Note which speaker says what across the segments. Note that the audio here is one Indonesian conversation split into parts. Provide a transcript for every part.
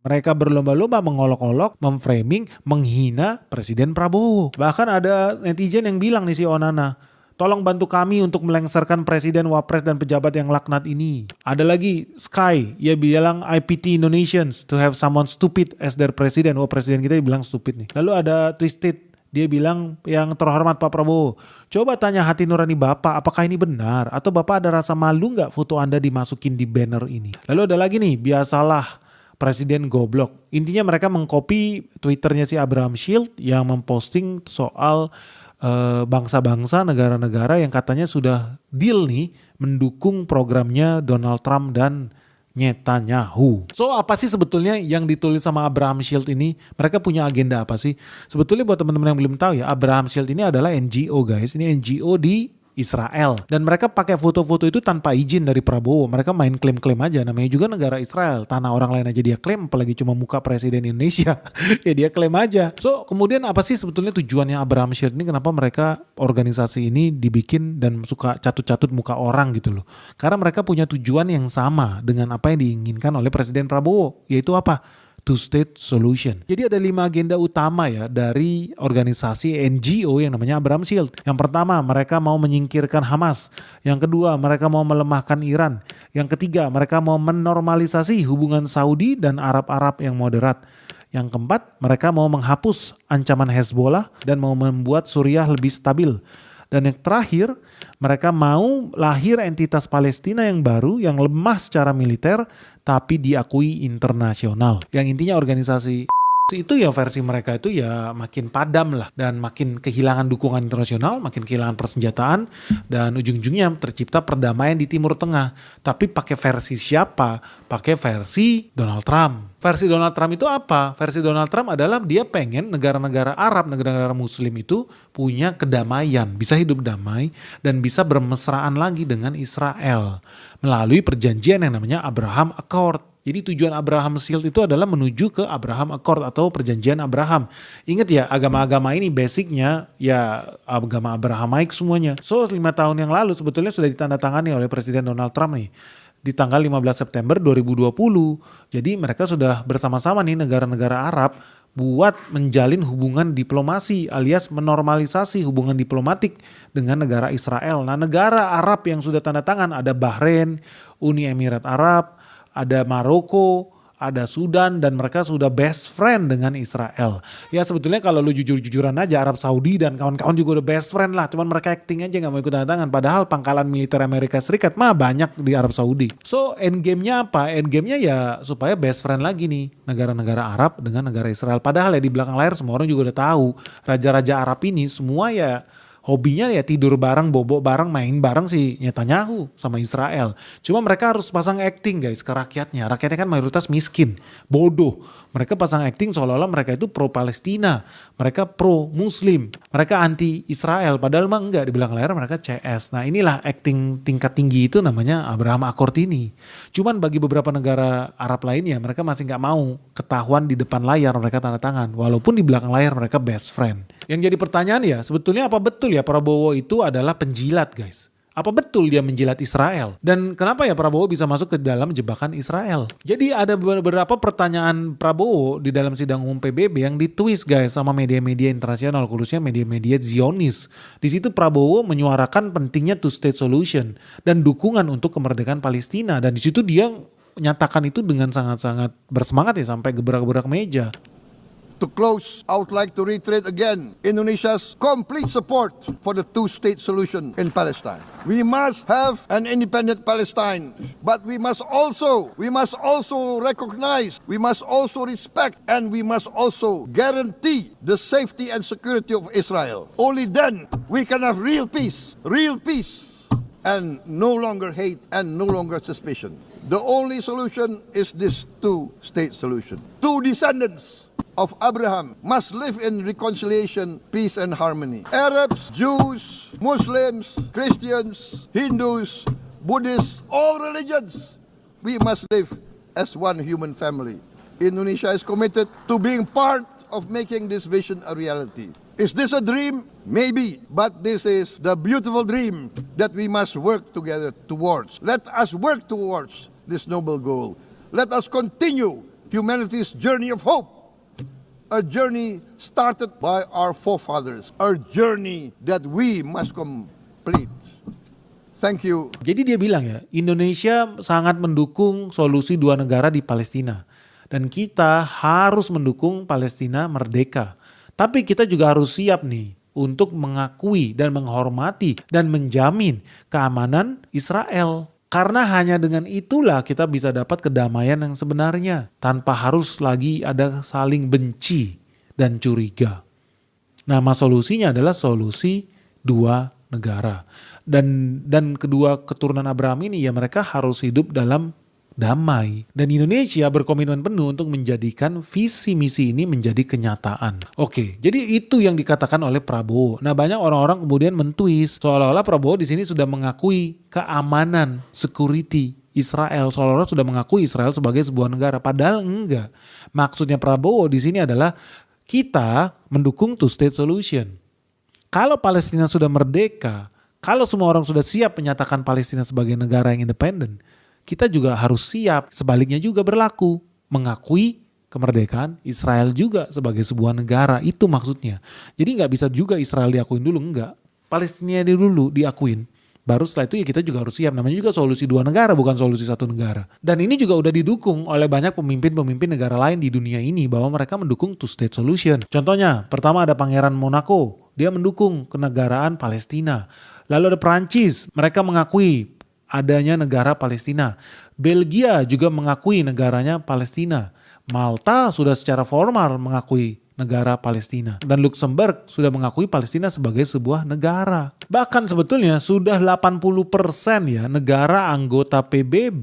Speaker 1: Mereka berlomba-lomba mengolok-olok, memframing, menghina Presiden Prabowo. Bahkan ada netizen yang bilang nih si Onana, tolong bantu kami untuk melengsarkan presiden, wapres, dan pejabat yang laknat ini. Ada lagi Sky, ia bilang I pity Indonesians to have someone stupid as their president. Oh, presiden kita dibilang stupid nih. Lalu ada Twisted, dia bilang yang terhormat Pak Prabowo, coba tanya hati nurani Bapak, apakah ini benar? Atau Bapak ada rasa malu nggak foto Anda dimasukin di banner ini? Lalu ada lagi nih, biasalah Presiden goblok. Intinya mereka mengcopy Twitternya si Abraham Shield yang memposting soal bangsa-bangsa, negara-negara yang katanya sudah deal nih mendukung programnya Donald Trump dan Netanyahu. So apa sih sebetulnya yang ditulis sama Abraham Shield ini? Mereka punya agenda apa sih? Sebetulnya buat teman-teman yang belum tahu ya, Abraham Shield ini adalah NGO guys. Ini NGO di Israel. Dan mereka pakai foto-foto itu tanpa izin dari Prabowo. Mereka main klaim-klaim aja. Namanya juga negara Israel. Tanah orang lain aja dia klaim, apalagi cuma muka presiden Indonesia. Ya dia klaim aja. So kemudian apa sih sebetulnya tujuannya Abraham Shield ini? Kenapa mereka organisasi ini dibikin dan suka catut-catut muka orang gitu loh. Karena mereka punya tujuan yang sama dengan apa yang diinginkan oleh Presiden Prabowo. Yaitu apa? Two-state solution. Jadi ada 5 agenda utama ya dari organisasi NGO yang namanya Abraham Shield. Yang pertama, mereka mau menyingkirkan Hamas. Yang kedua, mereka mau melemahkan Iran. Yang ketiga, mereka mau menormalisasi hubungan Saudi dan Arab-Arab yang moderat. Yang keempat, mereka mau menghapus ancaman Hezbollah dan mau membuat Suriah lebih stabil. Dan yang terakhir, mereka mau lahir entitas Palestina yang baru yang lemah secara militer tapi diakui internasional. Yang intinya organisasi itu ya versi mereka itu ya makin padam lah dan makin kehilangan dukungan internasional, makin kehilangan persenjataan dan ujung-ujungnya tercipta perdamaian di Timur Tengah. Tapi pakai versi siapa? Pakai versi Donald Trump. Versi Donald Trump itu apa? Versi Donald Trump adalah dia pengen negara-negara Arab, negara-negara Muslim itu punya kedamaian, bisa hidup damai dan bisa bermesraan lagi dengan Israel melalui perjanjian yang namanya Abraham Accord. Jadi tujuan Abraham Shield itu adalah menuju ke Abraham Accord atau perjanjian Abraham. Ingat ya, agama-agama ini basicnya ya agama Abrahamaik semuanya. So 5 tahun yang lalu sebetulnya sudah ditandatangani oleh Presiden Donald Trump nih. Di tanggal 15 September 2020. Jadi mereka sudah bersama-sama nih negara-negara Arab buat menjalin hubungan diplomasi alias menormalisasi hubungan diplomatik dengan negara Israel. Nah negara Arab yang sudah tanda tangan ada Bahrain, Uni Emirat Arab, ada Maroko, ada Sudan, dan mereka sudah best friend dengan Israel. Ya sebetulnya kalau lu jujur-jujuran aja Arab Saudi dan kawan-kawan juga udah best friend lah. Cuman mereka acting aja gak mau ikut tanda tangan. Padahal pangkalan militer Amerika Serikat mah banyak di Arab Saudi. So endgame-nya apa? Endgame-nya ya supaya best friend lagi nih negara-negara Arab dengan negara Israel. Padahal ya di belakang layar semua orang juga udah tahu. Raja-raja Arab ini semua ya hobinya ya tidur bareng, bobok bareng, main bareng si Netanyahu sama Israel. Cuma mereka harus pasang acting guys ke rakyatnya. Rakyatnya kan mayoritas miskin, bodoh. Mereka pasang acting seolah-olah mereka itu pro Palestina. Mereka pro Muslim. Mereka anti Israel. Padahal mah enggak, di belakang layar mereka CS. Nah inilah acting tingkat tinggi itu namanya Abraham Accord ini. Cuman bagi beberapa negara Arab lainnya mereka masih gak mau ketahuan di depan layar mereka tanda tangan. Walaupun di belakang layar mereka best friend. Yang jadi pertanyaan ya sebetulnya apa betul ya Prabowo itu adalah penjilat guys? Apa betul dia menjilat Israel? Dan kenapa ya Prabowo bisa masuk ke dalam jebakan Israel? Jadi ada beberapa pertanyaan Prabowo di dalam sidang umum PBB yang ditwist guys sama media-media internasional, khususnya media-media Zionis. Di situ Prabowo menyuarakan pentingnya two-state solution dan dukungan untuk kemerdekaan Palestina. Dan di situ dia nyatakan itu dengan sangat-sangat bersemangat ya sampai gebrak-gebrak meja.
Speaker 2: To close, I would like to reiterate again Indonesia's complete support for the two-state solution in Palestine. We must have an independent Palestine, but we must also recognize, we must also respect, and we must also guarantee the safety and security of Israel. Only then we can have real peace, and no longer hate and no longer suspicion. The only solution is this two-state solution. Two descendants of Abraham must live in reconciliation, peace and harmony. Arabs, Jews, Muslims, Christians, Hindus, Buddhists, all religions, we must live as one human family. Indonesia is committed to being part of making this vision a reality. Is this a dream? Maybe, but this is the beautiful dream that we must work together towards. Let us work towards this noble goal. Let us continue humanity's journey of hope. A journey started by our forefathers. A journey that we must complete. Thank you.
Speaker 1: Jadi dia bilang ya, Indonesia sangat mendukung solusi dua negara di Palestina. Dan kita harus mendukung Palestina merdeka. Tapi kita juga harus siap nih untuk mengakui dan menghormati dan menjamin keamanan Israel. Karena hanya dengan itulah kita bisa dapat kedamaian yang sebenarnya. Tanpa harus lagi ada saling benci dan curiga. Nama solusinya adalah solusi dua negara. Dan kedua keturunan Abraham ini ya mereka harus hidup dalam damai. Dan Indonesia berkomitmen penuh untuk menjadikan visi misi ini menjadi kenyataan. Oke, jadi itu yang dikatakan oleh Prabowo. Nah, banyak orang-orang kemudian mentwist seolah-olah Prabowo di sini sudah mengakui keamanan, security Israel, seolah-olah sudah mengakui Israel sebagai sebuah negara. Padahal enggak. Maksudnya Prabowo di sini adalah kita mendukung two state solution. Kalau Palestina sudah merdeka, kalau semua orang sudah siap menyatakan Palestina sebagai negara yang independen, kita juga harus siap sebaliknya juga berlaku. Mengakui kemerdekaan Israel juga sebagai sebuah negara. Itu maksudnya. Jadi gak bisa juga Israel diakuin dulu. Enggak. Palestina dulu diakuin. Baru setelah itu ya kita juga harus siap. Namanya juga solusi dua negara bukan solusi satu negara. Dan ini juga udah didukung oleh banyak pemimpin-pemimpin negara lain di dunia ini. Bahwa mereka mendukung two state solution. Contohnya pertama ada Pangeran Monaco. Dia mendukung kenegaraan Palestina. Lalu ada Perancis. Mereka mengakui adanya negara Palestina. Belgia juga mengakui negaranya Palestina. Malta sudah secara formal mengakui negara Palestina. Dan Luxembourg sudah mengakui Palestina sebagai sebuah negara. Bahkan sebetulnya sudah 80% ya negara anggota PBB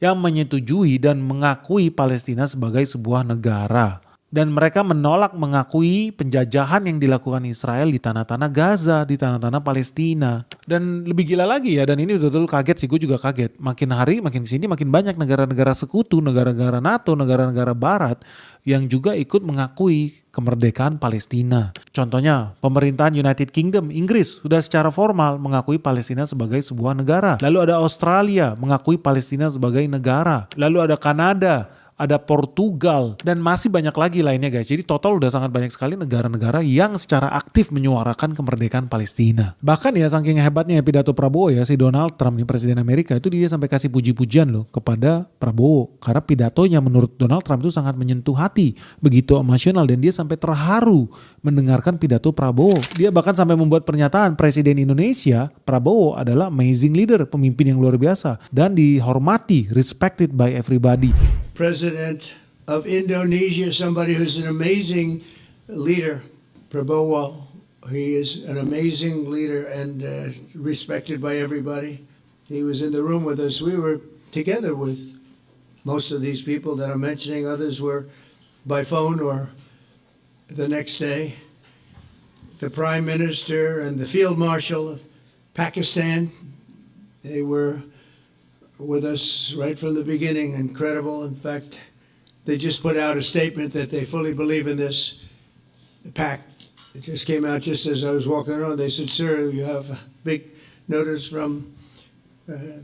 Speaker 1: yang menyetujui dan mengakui Palestina sebagai sebuah negara. Dan mereka menolak mengakui penjajahan yang dilakukan Israel di tanah-tanah Gaza, di tanah-tanah Palestina. Dan lebih gila lagi ya, dan ini betul-betul kaget sih, gue juga kaget. Makin hari, makin kesini, makin banyak negara-negara sekutu, negara-negara NATO, negara-negara barat yang juga ikut mengakui kemerdekaan Palestina. Contohnya, pemerintahan United Kingdom, Inggris, sudah secara formal mengakui Palestina sebagai sebuah negara. Lalu ada Australia mengakui Palestina sebagai negara. Lalu ada Kanada, ada Portugal, dan masih banyak lagi lainnya guys. Jadi total udah sangat banyak sekali negara-negara yang secara aktif menyuarakan kemerdekaan Palestina. Bahkan ya saking hebatnya pidato Prabowo ya, si Donald Trump nih presiden Amerika itu dia sampai kasih puji-pujian loh kepada Prabowo. Karena pidatonya menurut Donald Trump itu sangat menyentuh hati, begitu emosional, dan dia sampai terharu mendengarkan pidato Prabowo. Dia bahkan sampai membuat pernyataan presiden Indonesia, Prabowo adalah amazing leader, pemimpin yang luar biasa dan dihormati, respected by everybody.
Speaker 3: President of Indonesia, somebody who's an amazing leader, Prabowo. He is an amazing leader and respected by everybody. He was in the room with us. We were together with most of these people that I'm mentioning. Others were by phone or the next day. The Prime Minister and the Field Marshal of Pakistan, they were with us right from the beginning. Incredible. In fact, they just put out a statement that they fully believe in this pact. It just came out just as I was walking around. They said, "Sir, you have a big notice from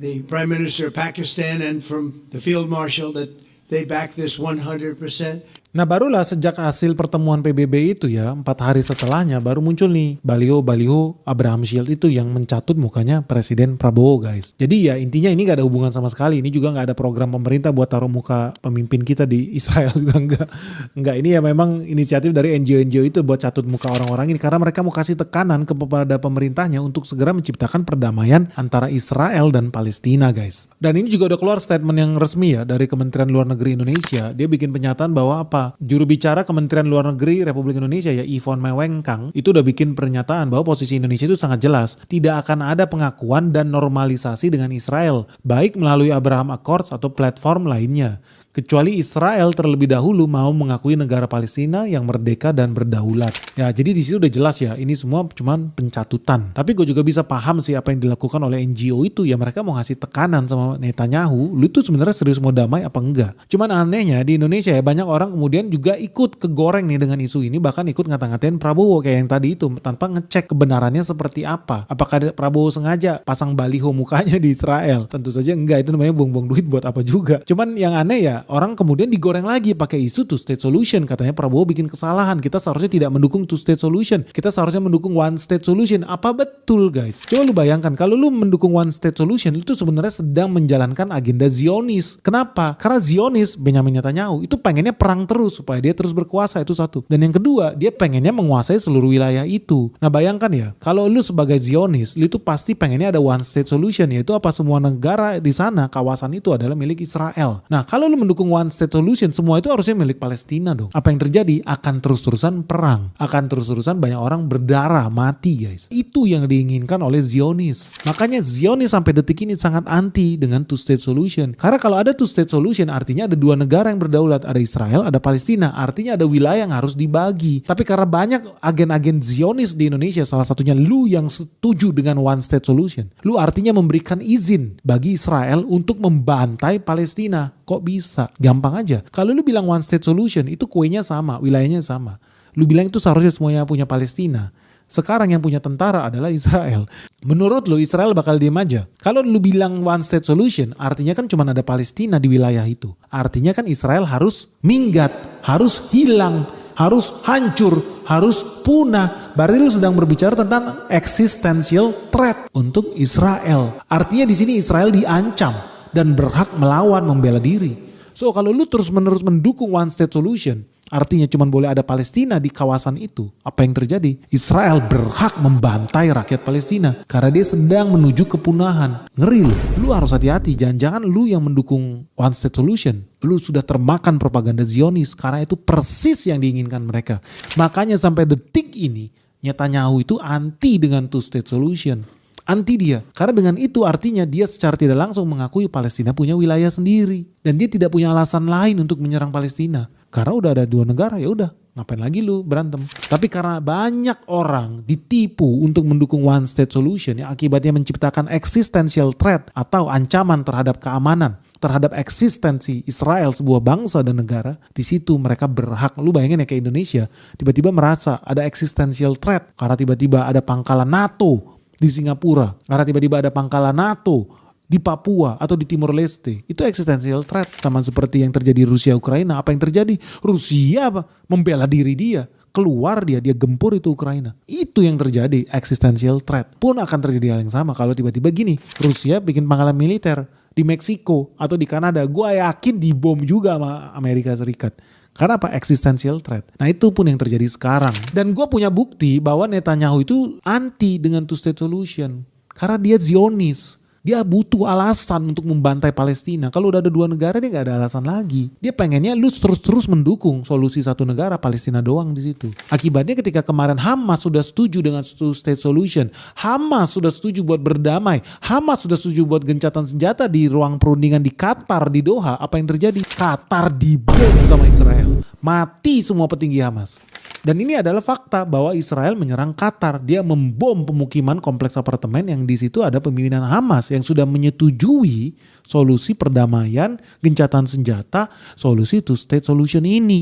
Speaker 3: the Prime Minister of Pakistan and from the Field Marshal that they back this 100%."
Speaker 1: Nah barulah sejak hasil pertemuan PBB itu ya, 4 hari setelahnya baru muncul nih baliho-baliho Abraham Shield itu yang mencatut mukanya Presiden Prabowo guys. Jadi ya intinya ini gak ada hubungan sama sekali. Ini juga gak ada program pemerintah buat taruh muka pemimpin kita di Israel juga enggak. Ini ya memang inisiatif dari NGO-NGO itu buat catut muka orang-orang ini. Karena mereka mau kasih tekanan kepada pemerintahnya untuk segera menciptakan perdamaian antara Israel dan Palestina guys. Dan ini juga udah keluar statement yang resmi ya dari Kementerian Luar Negeri Indonesia. Dia bikin pernyataan bahwa apa? Juru bicara Kementerian Luar Negeri Republik Indonesia ya Yvonne Mewengkang itu udah bikin pernyataan bahwa posisi Indonesia itu sangat jelas. Tidak akan ada pengakuan dan normalisasi dengan Israel, baik melalui Abraham Accords atau platform lainnya. Kecuali Israel terlebih dahulu mau mengakui negara Palestina yang merdeka dan berdaulat. Ya jadi di situ udah jelas ya ini semua cuman pencatutan. Tapi gue juga bisa paham sih apa yang dilakukan oleh NGO itu ya mereka mau ngasih tekanan sama Netanyahu. Lu tuh sebenarnya serius mau damai apa enggak? Cuman anehnya di Indonesia ya banyak orang kemudian juga ikut kegoreng nih dengan isu ini, bahkan ikut ngata-ngatain Prabowo kayak yang tadi itu tanpa ngecek kebenarannya seperti apa. Apakah Prabowo sengaja pasang baliho mukanya di Israel? Tentu saja enggak, itu namanya buang-buang duit buat apa juga. Cuman yang aneh ya ya orang kemudian digoreng lagi pakai isu two state solution. Katanya Prabowo bikin kesalahan. Kita seharusnya tidak mendukung two state solution. Kita seharusnya mendukung one state solution. Apa betul guys? Coba lu bayangkan kalau lu mendukung one state solution itu sebenarnya sedang menjalankan agenda Zionis. Kenapa? Karena Zionis Benyamin Netanyahu itu pengennya perang terus supaya dia terus berkuasa, itu satu. Dan yang kedua, dia pengennya menguasai seluruh wilayah itu. Nah bayangkan ya, kalau lu sebagai Zionis, lu itu pasti pengennya ada one state solution, yaitu apa, semua negara di sana, kawasan itu adalah milik Israel. Nah kalau lu mendukung one state solution, semua itu harusnya milik Palestina dong. Apa yang terjadi? Akan terus-terusan perang. Akan terus-terusan banyak orang berdarah, mati guys. Itu yang diinginkan oleh Zionis. Makanya Zionis sampai detik ini sangat anti dengan two state solution. Karena kalau ada two state solution artinya ada dua negara yang berdaulat. Ada Israel, ada Palestina. Artinya ada wilayah yang harus dibagi. Tapi karena banyak agen-agen Zionis di Indonesia, salah satunya lu yang setuju dengan one state solution. Lu artinya memberikan izin bagi Israel untuk membantai Palestina. Kok bisa? Gampang aja. Kalau lu bilang one state solution, itu kuenya sama, wilayahnya sama. Lu bilang itu seharusnya semuanya punya Palestina. Sekarang yang punya tentara adalah Israel. Menurut lu Israel bakal diem aja? Kalau lu bilang one state solution, artinya kan cuma ada Palestina di wilayah itu. Artinya kan Israel harus minggat, harus hilang, harus hancur, harus punah. Berarti lu sedang berbicara tentang existential threat untuk Israel. Artinya di sini Israel diancam dan berhak melawan, membela diri. So kalau lu terus-menerus mendukung one state solution, artinya cuma boleh ada Palestina di kawasan itu. Apa yang terjadi? Israel berhak membantai rakyat Palestina karena dia sedang menuju kepunahan. Ngeri lu. Lu harus hati-hati. Jangan-jangan lu yang mendukung one state solution, lu sudah termakan propaganda Zionis karena itu persis yang diinginkan mereka. Makanya sampai detik ini Netanyahu itu anti dengan two state solution. Anti dia. Karena dengan itu artinya dia secara tidak langsung mengakui Palestina punya wilayah sendiri. Dan dia tidak punya alasan lain untuk menyerang Palestina. Karena udah ada dua negara, ya udah, ngapain lagi lu berantem. Tapi karena banyak orang ditipu untuk mendukung one state solution yang akibatnya menciptakan existential threat atau ancaman terhadap keamanan, terhadap eksistensi Israel sebuah bangsa dan negara, di situ mereka berhak. Lu bayangin ya kayak Indonesia, tiba-tiba merasa ada existential threat karena tiba-tiba ada pangkalan NATO di Singapura, karena tiba-tiba ada pangkalan NATO di Papua atau di Timor Leste. Itu existential threat. Sama seperti yang terjadi Rusia Ukraina. Apa yang terjadi? Rusia membela diri dia. Keluar dia gempur itu Ukraina. Itu yang terjadi, existential threat. Pun akan terjadi hal yang sama kalau tiba-tiba gini, Rusia bikin pangkalan militer di Meksiko atau di Kanada. Gue yakin dibom juga sama Amerika Serikat. Karena apa? Existential threat. Nah itu pun yang terjadi sekarang. Dan gue punya bukti bahwa Netanyahu itu anti dengan two state solution. Karena dia Zionis. Dia butuh alasan untuk membantai Palestina. Kalau udah ada dua negara dia gak ada alasan lagi. Dia pengennya lu terus-terus mendukung solusi satu negara, Palestina doang di situ. Akibatnya ketika kemarin Hamas sudah setuju dengan two state solution, Hamas sudah setuju buat berdamai, Hamas sudah setuju buat gencatan senjata di ruang perundingan di Qatar, di Doha, apa yang terjadi? Qatar dibom sama Israel. Mati semua petinggi Hamas. Dan ini adalah fakta bahwa Israel menyerang Qatar. Dia membom pemukiman kompleks apartemen yang di situ ada pimpinan Hamas yang sudah menyetujui solusi perdamaian, gencatan senjata, solusi two state solution ini.